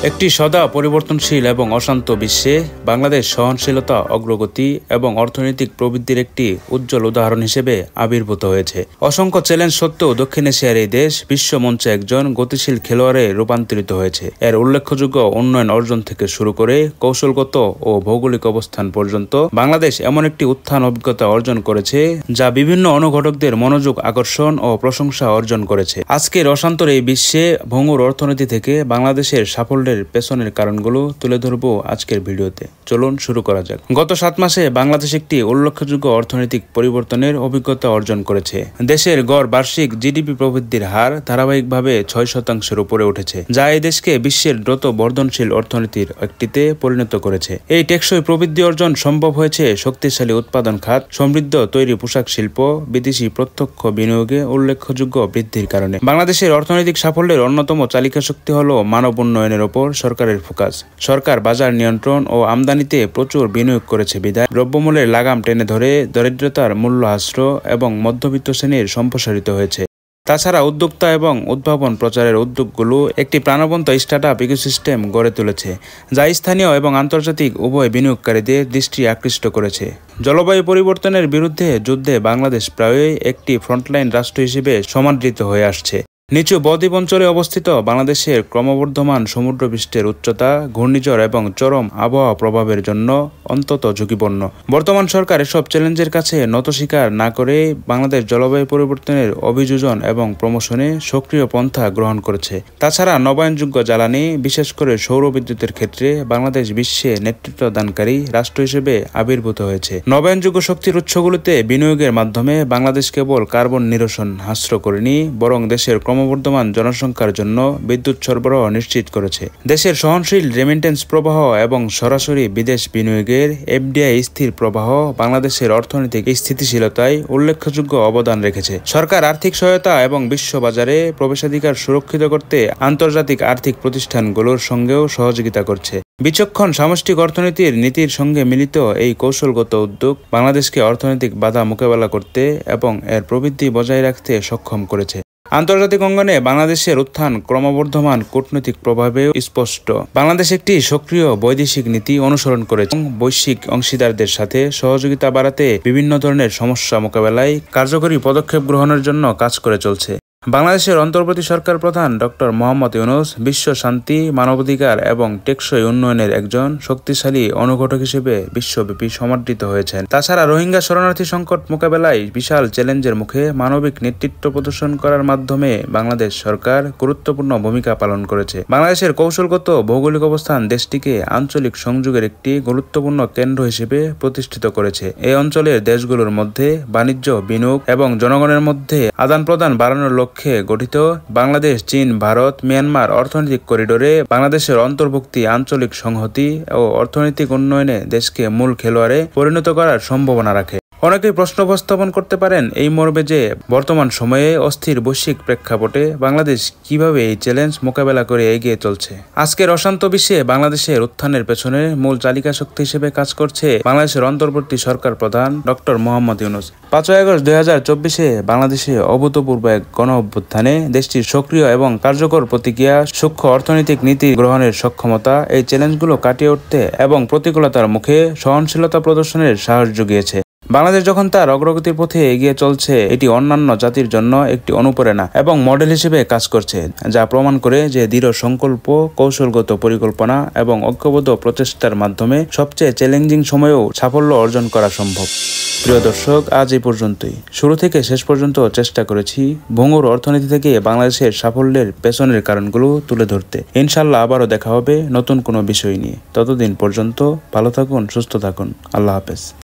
একটি সদা পরিবর্তনশীল এবং অশান্ত বিশ্বে বাংলাদেশ সহনশীলতা, অগ্রগতি এবং অর্থনৈতিক প্রবৃদ্ধির একটি উজ্জ্বল উদাহরণ হিসেবে আবির্ভূত হয়েছে। অসংখ্য চ্যালেঞ্জ সত্ত্বেও দক্ষিণ এশিয়ার এই দেশ বিশ্ব মঞ্চে একজন গতিশীল খেলোয়াড়ে রূপান্তরিত হয়েছে। এর উল্লেখযোগ্য উন্নয়ন অর্জন থেকে শুরু করে কৌশলগত ও ভৌগোলিক অবস্থান পর্যন্ত বাংলাদেশ এমন একটি উত্থান অভিজ্ঞতা অর্জন করেছে যা বিভিন্ন অনুঘটকদের মনোযোগ আকর্ষণ ও প্রশংসা অর্জন করেছে। আজকের অশান্তর এই বিশ্বে ভঙ্গুর অর্থনীতি থেকে বাংলাদেশের সাফল্যের পেছনের কারণগুলো তুলে ধরবো আজকের ভিডিওতে। চলুন শুরু করা যাক। গত 7 মাসে বাংলাদেশ একটি উল্লেখযোগ্য অর্থনৈতিক পরিবর্তনের অভিজ্ঞতা অর্জন করেছে। দেশের গড় বার্ষিক জিডিপি প্রবৃদ্ধির হার ধারাবাহিকভাবে 6% উপরে উঠেছে, যা এই দেশকে বিশ্বের দ্রুত বর্ধনশীল অর্থনীতির একটিতে পরিণত করেছে। এই টেকসই প্রবৃদ্ধি অর্জন সম্ভব হয়েছে শক্তিশালী উৎপাদন খাত, সমৃদ্ধ তৈরি পোশাক শিল্প, বিদেশি প্রত্যক্ষ বিনিয়োগে উল্লেখযোগ্য বৃদ্ধির কারণে। বাংলাদেশের অর্থনৈতিক সাফল্যের অন্যতম চালিকা শক্তি হল মানব উন্নয়নের উপর সরকারের ফোকাস। সরকার বাজার নিয়ন্ত্রণ ও আমদানিতে প্রচুর বিনিয়োগ করেছে বিধায় দ্রব্যমূল্যের লাগাম টেনে ধরে দরিদ্রতার মূল্য হ্রাস এবং মধ্যবিত্ত শ্রেণীর সম্প্রসারিত হয়েছে। তাছাড়া উদ্যোক্তা এবং উদ্ভাবন প্রচারের উদ্যোগগুলো একটি প্রাণবন্ত স্টার্টআপ ইকোসিস্টেম গড়ে তুলেছে, যা স্থানীয় এবং আন্তর্জাতিক উভয় বিনিয়োগকারীদের দৃষ্টি আকৃষ্ট করেছে। জলবায়ু পরিবর্তনের বিরুদ্ধে যুদ্ধে বাংলাদেশ প্রায়ই একটি ফ্রন্টলাইন রাষ্ট্র হিসেবে সমাদৃত হয়ে আসছে। নিচু বদ্বীপ অঞ্চলে অবস্থিত বাংলাদেশের ক্রমবর্ধমান সমুদ্রপৃষ্ঠের উচ্চতা, ঘূর্ণিঝড় এবং চরম আবহাওয়া প্রভাবের জন্য অন্তত ঝুঁকিপূর্ণ। বর্তমান সরকার এসব চ্যালেঞ্জের কাছে নত স্বীকার না করে বাংলাদেশ জলবায়ু পরিবর্তনের অভিযোজন এবং প্রমোশনে সক্রিয় পন্থা গ্রহণ করেছে। তাছাড়া নবায়নযোগ্য জ্বালানি, বিশেষ করে সৌর বিদ্যুতের ক্ষেত্রে বাংলাদেশ বিশ্বে নেতৃত্বদানকারী রাষ্ট্র হিসেবে আবির্ভূত হয়েছে। নবায়নযোগ্য শক্তির উৎসগুলোতে বিনিয়োগের মাধ্যমে বাংলাদেশ কেবল কার্বন নিরসন হ্রাস করেনি, বরং দেশের ক্রমবর্ধমান জনসংখ্যার জন্য বিদ্যুৎ সরবরাহ নিশ্চিত করেছে। দেশের সহনশীল রেমিটেন্স প্রবাহ এবং সরাসরি বিদেশ বিনিয়োগের এফডিআই স্থির প্রবাহ বাংলাদেশের অর্থনৈতিক স্থিতিশীলতায় উল্লেখযোগ্য অবদান রেখেছে। সরকার আর্থিক সহায়তা এবং বিশ্ববাজারে প্রবেশাধিকার সুরক্ষিত করতে আন্তর্জাতিক আর্থিক প্রতিষ্ঠানগুলোর সঙ্গেও সহযোগিতা করছে। বিচক্ষণ সামষ্টিক অর্থনীতির নীতির সঙ্গে মিলিত এই কৌশলগত উদ্যোগ বাংলাদেশকে অর্থনৈতিক বাধা মোকাবেলা করতে এবং এর প্রবৃদ্ধি বজায় রাখতে সক্ষম করেছে। আন্তর্জাতিক অঙ্গনে বাংলাদেশের উত্থান ক্রমবর্ধমান কূটনৈতিক প্রভাবেও স্পষ্ট। বাংলাদেশ একটি সক্রিয় বৈদেশিক নীতি অনুসরণ করেছে এবং বৈশ্বিক অংশীদারদের সাথে সহযোগিতা বাড়াতে বিভিন্ন ধরনের সমস্যা মোকাবেলায় কার্যকরী পদক্ষেপ গ্রহণের জন্য কাজ করে চলছে। বাংলাদেশের অন্তর্বর্তী সরকার প্রধান ডক্টর মোহাম্মদ ইউনূস বিশ্ব শান্তি, মানবাধিকার এবং টেকসই উন্নয়নের একজন শক্তিশালী অনুঘটক হিসেবে বিশ্বব্যাপী সমাদৃত হয়েছেন। তাছাড়া রোহিঙ্গা শরণার্থী সংকট মোকাবেলায় বিশাল চ্যালেঞ্জের মুখে মানবিক নেতৃত্ব প্রদর্শন করার মাধ্যমে বাংলাদেশ সরকার গুরুত্বপূর্ণ ভূমিকা পালন করেছে। বাংলাদেশের কৌশলগত ভৌগোলিক অবস্থান দেশটিকে আঞ্চলিক সংযোগের একটি গুরুত্বপূর্ণ কেন্দ্র হিসেবে প্রতিষ্ঠিত করেছে। এই অঞ্চলের দেশগুলোর মধ্যে বাণিজ্য, বিনিয়োগ এবং জনগণের মধ্যে আদান প্রদান বাড়ানোর লক্ষ্যে গঠিত বাংলাদেশ, চীন, ভারত, মিয়ানমার অর্থনৈতিক করিডোরে বাংলাদেশের অন্তর্ভুক্তি আঞ্চলিক সংহতি ও অর্থনৈতিক উন্নয়নে দেশকে মূল খেলোয়াড়ে পরিণত করার সম্ভাবনা রাখে। অনেকেই প্রশ্ন উপস্থাপন করতে পারেন এই মর্মে যে বর্তমান সময়ে অস্থির বৈশ্বিক প্রেক্ষাপটে বাংলাদেশ কিভাবে এই চ্যালেঞ্জ মোকাবেলা করে এগিয়ে চলছে। আজকের অশান্ত বিশ্বে বাংলাদেশের উত্থানের পেছনে মূল চালিকা শক্তি হিসেবে কাজ করছে বাংলাদেশের অন্তর্বর্তী সরকার প্রধান ডক্টর মোহাম্মদ ইউনূস। 5 আগস্ট 2024 বাংলাদেশে অভূতপূর্ব এক গণ অভ্যুত্থানে দেশটির সক্রিয় এবং কার্যকর প্রতিক্রিয়া, সূক্ষ্ম অর্থনৈতিক নীতি গ্রহণের সক্ষমতা এই চ্যালেঞ্জগুলো কাটিয়ে উঠতে এবং প্রতিকূলতার মুখে সহনশীলতা প্রদর্শনের সাহস জুগিয়েছে। বাংলাদেশ যখন তার অগ্রগতির পথে এগিয়ে চলছে, এটি অন্যান্য জাতির জন্য একটি অনুপ্রেরণা এবং মডেল হিসেবে কাজ করছে, যা প্রমাণ করে যে দৃঢ় সংকল্প, কৌশলগত পরিকল্পনা এবং ঐক্যবদ্ধ প্রচেষ্টার মাধ্যমে সবচেয়ে চ্যালেঞ্জিং সময়েও সাফল্য অর্জন করা সম্ভব। প্রিয় দর্শক, আজ এই পর্যন্তই। শুরু থেকে শেষ পর্যন্ত চেষ্টা করেছি ভঙ্গুর অর্থনীতি থেকে বাংলাদেশের সাফল্যের পেছনের কারণগুলো তুলে ধরতে। ইনশাল্লাহ আবারও দেখা হবে নতুন কোনো বিষয় নিয়ে। ততদিন পর্যন্ত ভালো থাকুন, সুস্থ থাকুন। আল্লাহ হাফেজ।